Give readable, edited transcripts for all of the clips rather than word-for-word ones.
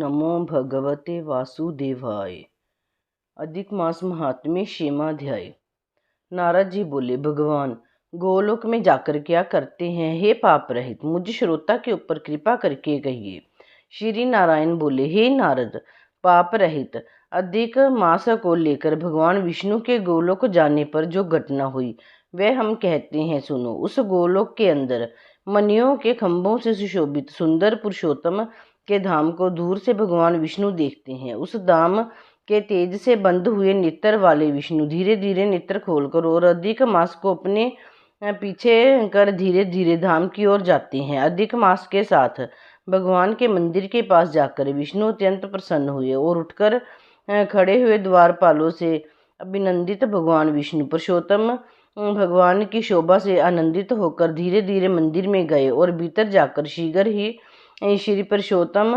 नमो भगवते वासुदेवाय। अधिक मास महात्म्य 6वां अध्याय। नारद जी बोले, भगवान गोलोक में जाकर क्या करते हैं? हे पाप रहित, मुझ श्रोता के ऊपर कृपा करके कहिए। श्री नारायण बोले, हे नारद, पाप रहित अधिक मास को लेकर भगवान विष्णु के गोलोक जाने पर जो घटना हुई वह हम कहते हैं, सुनो। उस गोलोक के अंदर मणियों के खंभों से सुशोभित सुंदर पुरुषोत्तम के धाम को दूर से भगवान विष्णु देखते हैं। उस धाम के तेज से बंद हुए नेत्र वाले विष्णु धीरे धीरे नेत्र खोलकर और अधिक मास को अपने पीछे कर धीरे धीरे धाम की ओर जाते हैं। अधिक मास के साथ भगवान के मंदिर के पास जाकर विष्णु अत्यंत प्रसन्न हुए और उठकर खड़े हुए द्वारपालों से अभिनंदित भगवान विष्णु पुरुषोत्तम भगवान की शोभा से आनंदित होकर धीरे धीरे मंदिर में गए और भीतर जाकर शीघ्र ही श्री पुरुषोत्तम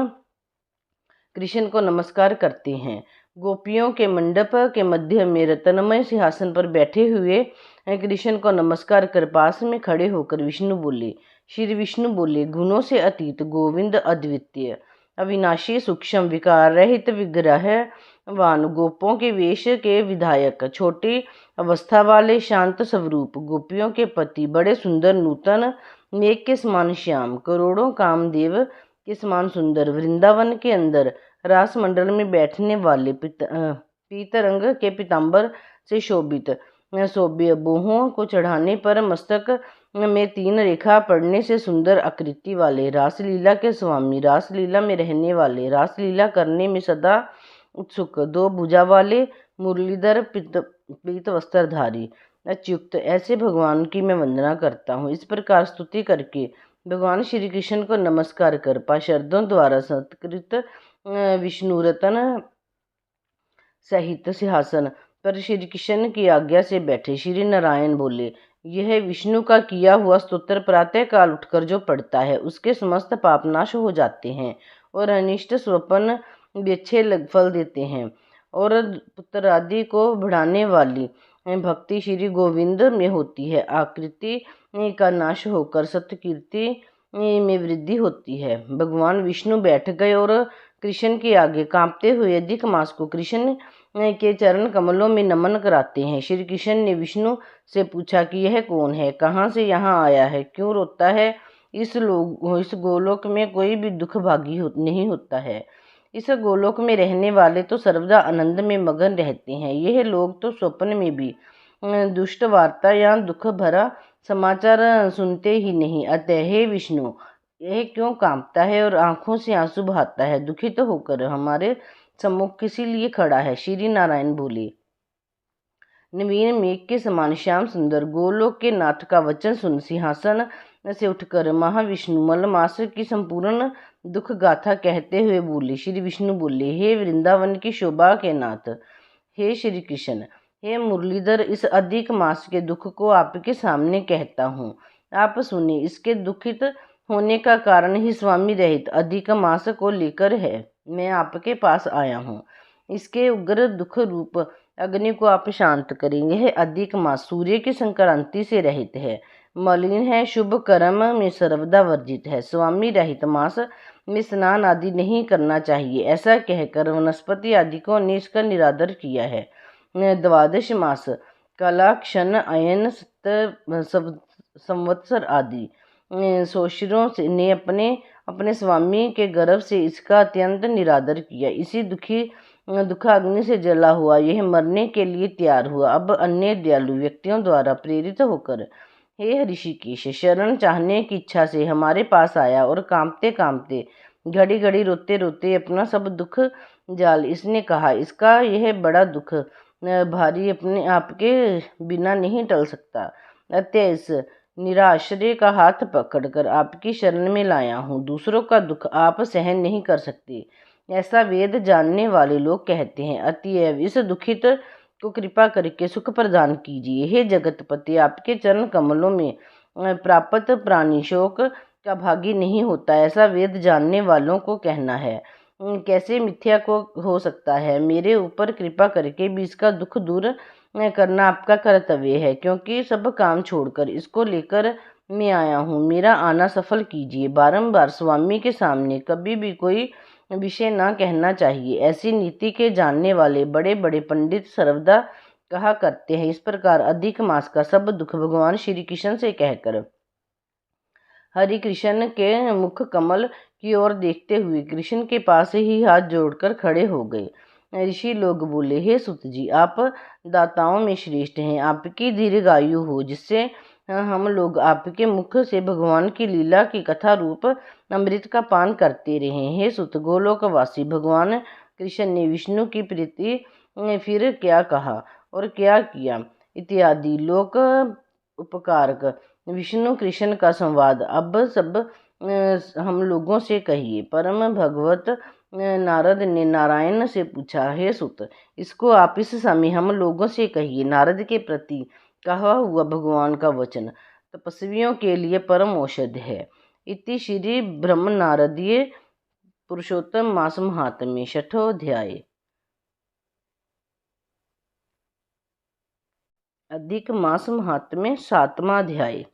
कृष्ण को नमस्कार करते हैं। गोपियों के मंडप के मध्य में रत्नमय सिंहासन पर बैठे हुए कृष्ण को नमस्कार कर पास में खड़े होकर विष्णु बोले, श्री विष्णु बोले, गुणों से अतीत गोविंद अद्वितीय अविनाशी सूक्ष्म विकार रहित विग्रहवान गोपों के वेश के विधायक छोटी अवस्था वाले शांत स्वरूप गोपियों के पति बड़े सुंदर नूतन मेघ के समान श्याम करोड़ों कामदेव के समान सुंदर वृंदावन के अंदर रास मंडल में बैठने वाले पीतरंग के पीतांबर से शोभित शोभ्य बोहों को चढ़ाने पर मस्तक में 3 रेखा पड़ने से सुंदर आकृति वाले रासलीला के स्वामी रासलीला में रहने वाले रासलीला करने में सदा उत्सुक 2 भुजा वाले मुरलीधर पीत वस्त्रधारी अच्युत ऐसे भगवान की मैं वंदना करता हूँ। इस प्रकार स्तुति करके भगवान श्री कृष्ण को नमस्कार कर पार्षदों द्वारा सत्कृत विष्णु रतन सहित सिंहासन पर श्री कृष्ण की आज्ञा से बैठे। श्री नारायण बोले, यह विष्णु का किया हुआ स्तोत्र प्रातः काल उठकर जो पढ़ता है उसके समस्त पाप नाश हो जाते हैं और अनिष्ट स्वप्न भी अच्छे फल देते हैं और पुत्र आदि को बढ़ाने वाली भक्ति श्री गोविंद में होती है। आकृति का नाश होकर सत्कीर्ति में वृद्धि होती है। भगवान विष्णु बैठ गए और कृष्ण के आगे कांपते हुए अधिक मास को कृष्ण के चरण कमलों में नमन कराते हैं। श्री कृष्ण ने विष्णु से पूछा कि यह कौन है, कहाँ से यहाँ आया है, क्यों रोता है? इस गोलोक में कोई भी दुख भागी नहीं होता है। इस गोलोक में रहने वाले तो सर्वदा आनंद में मगन रहते हैं। यह लोग तो स्वप्न में भी दुष्ट वार्ता या दुख भरा समाचार सुनते ही नहीं। अतः हे विष्णु, यह क्यों कांपता है और आंखों से आंसू बहाता है? दुखित होकर हमारे सम्मुख किसी लिए खड़ा है? श्री नारायण बोले, नवीन मेघ के समान श्याम सुंदर गोलोक के नाथ का वचन सुन सिंहासन से उठकर महाविष्णु मलमास की संपूर्ण दुख गाथा कहते हुए बोले। श्री विष्णु बोले, हे वृंदावन की शोभा के नाथ, हे श्री कृष्ण, हे मुरलीधर, इस अधिक मास के दुख को आपके सामने कहता हूँ, आप सुने। इसके दुखित होने का कारण ही स्वामी रहित अधिक मास को लेकर है। मैं आपके पास आया हूँ। इसके उग्र दुख रूप अग्नि को आप शांत करेंगे। यह अधिक मास सूर्य की संक्रांति से रहित है, मलिन है, शुभ कर्म में सर्वदा वर्जित है। स्वामी रहित मास में स्नान आदि नहीं करना चाहिए। ऐसा कहकर वनस्पति आदि को ने इसका निरादर किया है। 12 मास कलाक्षण अयन संवत्सर आदि सोशरों ने अपने स्वामी के गर्भ से इसका अत्यंत निरादर किया। इसी दुखाग्नि से जला हुआ यह मरने के लिए तैयार हुआ। अब अन्य दयालु व्यक्तियों द्वारा प्रेरित होकर हे ऋषिकेश शरण चाहने की इच्छा से हमारे पास आया और कांपते कांपते घड़ी घड़ी रोते रोते अपना सब दुख जाल इसने कहा, इसका यह बड़ा दुख भारी अपने आपके बिना नहीं टल सकता। अतः इस निराश्रय का हाथ पकड़कर आपकी शरण में लाया हूँ। दूसरों का दुख आप सहन नहीं कर सकते, ऐसा वेद जानने वाले लोग कहते हैं। अतएव इस दुखित को कृपा करके सुख प्रदान कीजिए। हे जगतपति, आपके चरण कमलों में प्राप्त प्राणी शोक का भागी नहीं होता, ऐसा वेद जानने वालों को कहना है। कैसे मिथ्या को हो सकता है? मेरे ऊपर कृपा करके भी इसका दुख दूर करना आपका कर्तव्य है, क्योंकि सब काम छोड़कर इसको लेकर मैं आया हूँ। मेरा आना सफल कीजिए। बारंबार स्वामी के सामने कभी भी कोई विषय न कहना चाहिए। ऐसी नीति के जानने वाले बड़े बड़े पंडित सर्वदा कहा करते हैं। इस प्रकार अधिक मास का सब दुख भगवान श्री कृष्ण से कहकर हरि कृष्ण के मुख कमल की ओर देखते हुए कृष्ण के पास ही हाथ जोड़कर खड़े हो गए। ऋषि लोग बोले, हे सुत जी, आप दाताओं में श्रेष्ठ हैं। आपकी दीर्घायु हो, जिससे हम लोग आपके मुख से भगवान की लीला की कथा रूप अमृत का पान करते रहे। हे सुत, गोलोकवासी भगवान कृष्ण ने विष्णु की प्रीति फिर क्या कहा और क्या किया इत्यादि लोक उपकारक विष्णु कृष्ण का संवाद अब सब हम लोगों से कहिए। परम भगवत नारद ने नारायण से पूछा, हे सुत, इसको आप इस समय हम लोगों से कहिए। नारद के प्रति कहा हुआ भगवान का वचन तपस्वियों के लिए परम औषध है। इति श्री ब्रह्म नारदीय पुरुषोत्तम मास महात्म्य छठोध्याय। अधिक मास महात्म्य सातवां अध्याय।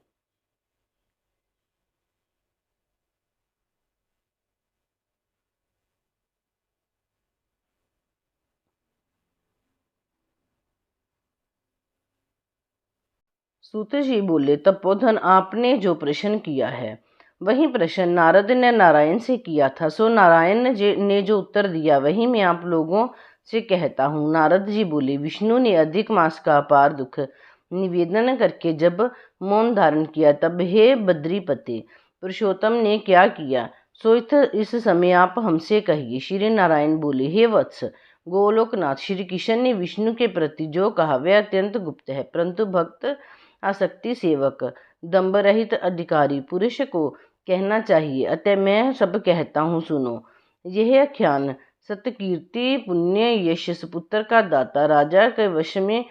सूत जी बोले, तपोधन, आपने जो प्रश्न किया है वही प्रश्न नारद ने नारायण से किया था। सो नारायण ने जो उत्तर दिया वही मैं आप लोगों से कहता हूँ। नारद जी बोले, विष्णु ने अधिक मास का अपार दुख निवेदन करके जब मौन धारण किया, तब हे बद्रीपते, पुरुषोत्तम ने क्या किया सो इस समय आप हमसे कहिए। श्री नारायण बोले, हे वत्स गोलोकनाथ, श्री कृष्ण ने विष्णु के प्रति जो कहा वह अत्यंत गुप्त है, परंतु भक्त आसक्ति सेवक दंभ रहित अधिकारी पुरुष को कहना चाहिए। अतः मैं सब कहता हूँ, सुनो। यह आख्यान सतकीर्ति पुण्य यश पुत्र का दाता राजा के वश में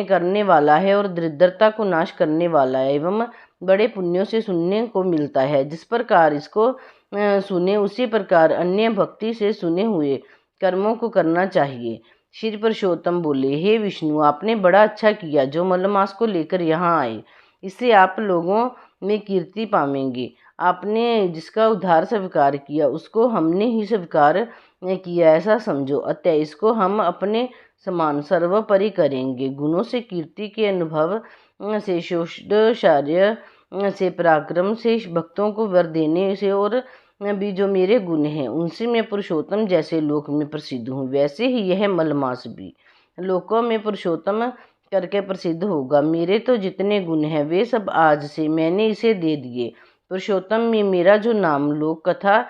करने वाला है और दरिद्रता को नाश करने वाला है एवं बड़े पुण्यों से सुनने को मिलता है। जिस प्रकार इसको सुने उसी प्रकार अन्य भक्ति से सुने हुए कर्मों को करना चाहिए। श्री पुरुषोत्तम बोले, हे विष्णु, आपने बड़ा अच्छा किया जो मलमास को लेकर यहाँ आए। इससे आप लोगों में कीर्ति पावेंगे। आपने जिसका उद्धार स्वीकार किया उसको हमने ही स्वीकार किया, ऐसा समझो। अतः इसको हम अपने समान सर्वोपरि करेंगे। गुणों से, कीर्ति के अनुभव से, शौर्य से, पराक्रम से, भक्तों को वर देने से और भी जो मेरे गुण हैं उनसे मैं पुरुषोत्तम जैसे लोक में प्रसिद्ध हूँ, वैसे ही यह मलमास भी लोकों में पुरुषोत्तम करके प्रसिद्ध होगा। मेरे तो जितने गुण हैं वे सब आज से मैंने इसे दे दिए। पुरुषोत्तम में मेरा जो नाम लोक कथा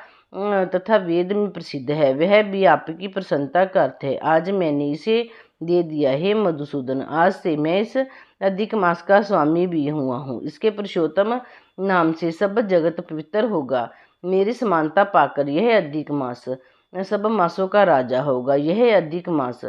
तथा वेद में प्रसिद्ध है वह भी आपकी प्रसन्नता का अर्थ है। आज मैंने इसे दे दिया। हे मधुसूदन, आज से मैं इस अधिक मास का स्वामी भी हुआ हूँ। इसके पुरुषोत्तम नाम से सब जगत पवित्र होगा। मेरी समानता पाकर यह अधिक मास सब मासों का राजा होगा। यह अधिक मास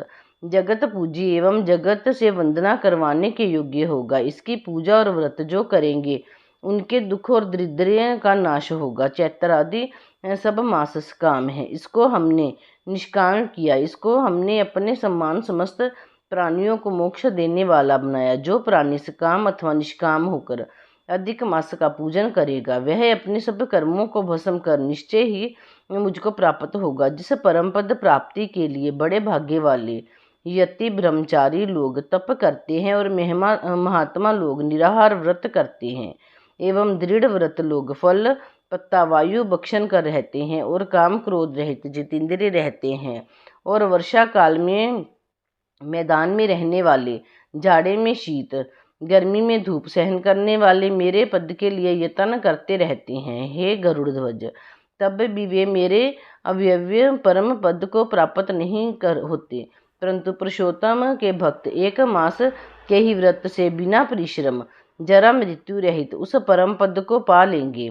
जगत पूजी एवं जगत से वंदना करवाने के योग्य होगा। इसकी पूजा और व्रत जो करेंगे उनके दुख और दरिद्र का नाश होगा। चैत्र आदि सब मास काम है। इसको हमने निष्काम किया। इसको हमने अपने समान समस्त प्राणियों को मोक्ष देने वाला बनाया। जो प्राणी सकाम अथवा निष्काम होकर अधिक मास का पूजन करेगा वह अपने सब कर्मों को भस्म कर निश्चय ही मुझको प्राप्त होगा। जिस परम पद प्राप्ति के लिए बड़े भाग्य वाले यति ब्रह्मचारी लोग तप करते हैं और महात्मा लोग निराहार व्रत करते हैं एवं दृढ़ व्रत लोग फल पत्ता वायु भक्षण कर रहते हैं और काम क्रोध रहित जितेंद्रिय रहते हैं और वर्षा काल में मैदान में रहने वाले, जाड़े में शीत, गर्मी में धूप सहन करने वाले मेरे पद के लिए यत्न करते रहते हैं। हे गरुड़ ध्वज, तब भी वे मेरे अव्यव्य परम पद को प्राप्त नहीं कर होते, परंतु पुरुषोत्तम के भक्त एक मास के ही व्रत से बिना परिश्रम जरा मृत्यु रहित उस परम पद को पा लेंगे।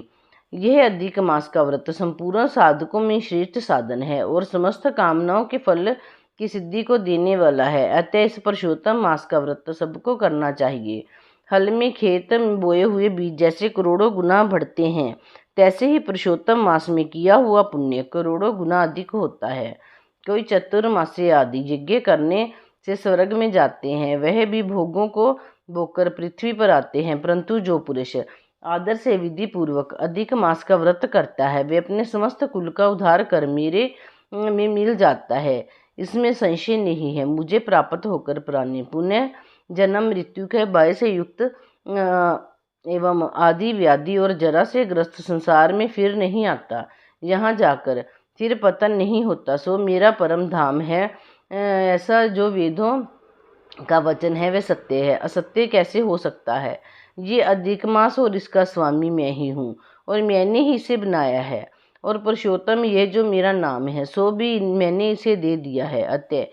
यह अधिक मास का व्रत संपूर्ण साधकों में श्रेष्ठ साधन है और समस्त कामनाओं के फल की सिद्धि को देने वाला है। अतः इस पुरुषोत्तम मास का व्रत सबको करना चाहिए। हल में खेत में बोए हुए बीज जैसे करोड़ों गुना बढ़ते हैं, तैसे ही पुरुषोत्तम मास में किया हुआ पुण्य करोड़ों गुना अधिक होता है। कोई चतुर्मासी आदि यज्ञ करने से स्वर्ग में जाते हैं, वह भी भोगों को भोगकर पृथ्वी पर आते हैं, परंतु जो पुरुष आदर से विधि पूर्वक अधिक मास का व्रत करता है वे अपने समस्त कुल का उद्धार कर मेरे में मिल जाता है, इसमें संशय नहीं है। मुझे प्राप्त होकर प्राणी पुनः जन्म मृत्यु के भय से युक्त एवं आदि व्याधि और जरा से ग्रस्त संसार में फिर नहीं आता। यहाँ जाकर फिर पतन नहीं होता, सो मेरा परम धाम है। ऐसा जो वेदों का वचन है वह सत्य है, असत्य कैसे हो सकता है। ये अधिक मास और इसका स्वामी मैं ही हूँ और मैंने ही इसे बनाया है। और पुरुषोत्तम ये जो मेरा नाम है सो भी मैंने इसे दे दिया है। अतः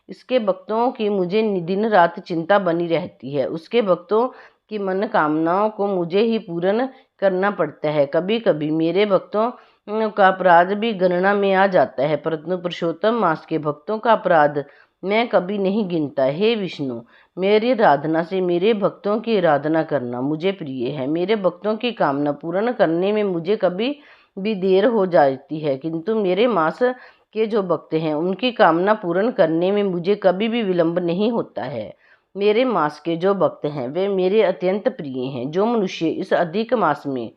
इसके भक्तों की मुझे दिन रात चिंता बनी रहती है। उसके भक्तों की मनोकामनाओं को मुझे ही पूर्ण करना पड़ता है। कभी कभी मेरे भक्तों का अपराध भी गणना में आ जाता है, परंतु पुरुषोत्तम मास के भक्तों का अपराध मैं कभी नहीं गिनता। हे विष्णु, मेरी आराधना से मेरे भक्तों की आराधना करना मुझे प्रिय है। मेरे भक्तों की कामना पूर्ण करने में मुझे कभी भी देर हो जाती है, किंतु मेरे मास के जो भक्त हैं उनकी कामना पूर्ण करने में मुझे कभी भी विलंब नहीं होता है। मेरे मास के जो भक्त हैं वे मेरे अत्यंत प्रिय हैं। जो मनुष्य इस अधिक मास में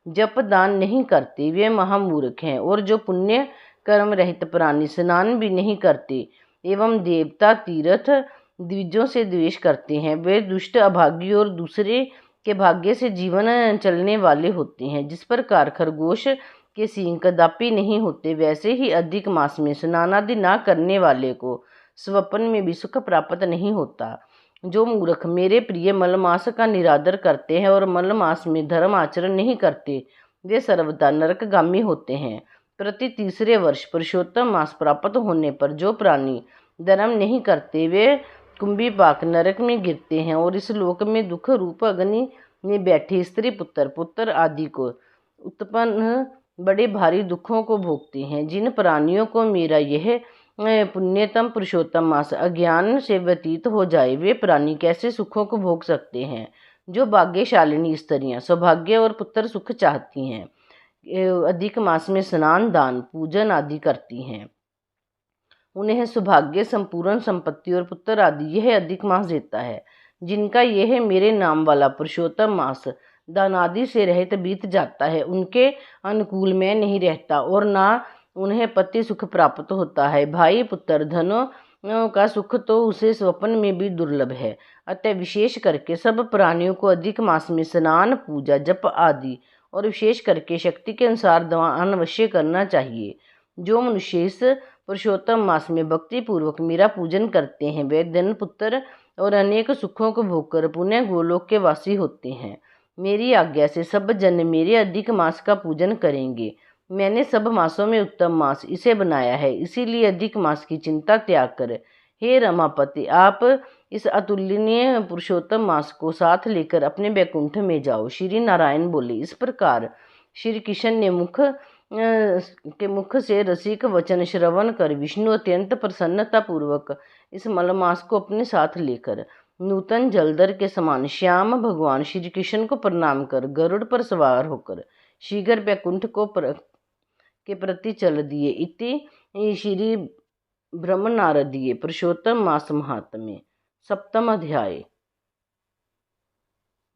जप दान नहीं करते वे महामूर्ख हैं, और जो पुण्य कर्म रहित प्राणी स्नान भी नहीं करते एवं देवता तीर्थ द्विजों से द्वेष करते हैं वे दुष्ट अभागी और दूसरे के भाग्य से जीवन चलने वाले होते हैं। जिस प्रकार खरगोश के सींग कदापि नहीं होते, वैसे ही अधिक मास में स्नान आदि न करने वाले को स्वप्न में भी सुख प्राप्त नहीं होता। जो मूर्ख मेरे प्रिय मलमास का निरादर करते हैं और मलमास में धर्म आचरण नहीं करते वे सर्वदा नरकगामी होते हैं। प्रति तीसरे वर्ष पुरुषोत्तम मास प्राप्त होने पर जो प्राणी धर्म नहीं करते वे कुंभीपाक नरक में गिरते हैं और इस लोक में दुख रूप अग्नि में बैठे स्त्री पुत्र आदि को उत्पन्न बड़े भारी दुखों को भोगते हैं। जिन प्राणियों को मेरा यह पुण्यतम पुरुषोत्तम मास अज्ञान से व्यतीत हो जाए वे प्राणी कैसे सुखों को भोग सकते हैं। जो भाग्यशालिनी स्त्रियां सौभाग्य और पुत्र सुख चाहती हैं अधिक मास में स्नान दान पूजन आदि करती हैं, उन्हें सौभाग्य संपूर्ण संपत्ति और पुत्र आदि यह अधिक मास देता है। जिनका यह मेरे नाम वाला पुरुषोत्तम मास दान आदि से रहित बीत जाता है उनके अनुकूल मैं नहीं रहता और ना उन्हें पति सुख प्राप्त होता है। भाई पुत्र धनों का सुख तो उसे स्वप्न में भी दुर्लभ है। अतः विशेष करके सब प्राणियों को अधिक मास में स्नान पूजा जप आदि और विशेष करके शक्ति के अनुसार दान अवश्य करना चाहिए। जो मनुष्य इस पुरुषोत्तम मास में भक्ति पूर्वक मेरा पूजन करते हैं वे धन पुत्र और अनेक सुखों को भोगकर पुनः गोलोक के वासी होते हैं। मेरी आज्ञा से सब जन मेरे अधिक मास का पूजन करेंगे। मैंने सब मासों में उत्तम मास इसे बनाया है, इसीलिए अधिक मास की चिंता त्याग कर हे रमापति आप इस अतुलनीय पुरुषोत्तम मास को साथ लेकर अपने बैकुंठ में जाओ। श्री नारायण बोले। इस प्रकार श्री कृष्ण ने मुख से रसिक वचन श्रवण कर विष्णु अत्यंत प्रसन्नता पूर्वक इस मलमास को अपने साथ लेकर नूतन जलधर के समान श्याम भगवान श्री कृष्ण को प्रणाम कर गरुड़ पर सवार होकर शीघ्र बैकुंठ के प्रति चल दिए। इति श्री ब्रह्म नारदीय पुरुषोत्तम मास महात्म्य सप्तम अध्याय।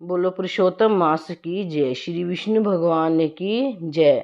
बोलो पुरुषोत्तम मास की जय। श्री विष्णु भगवान की जय।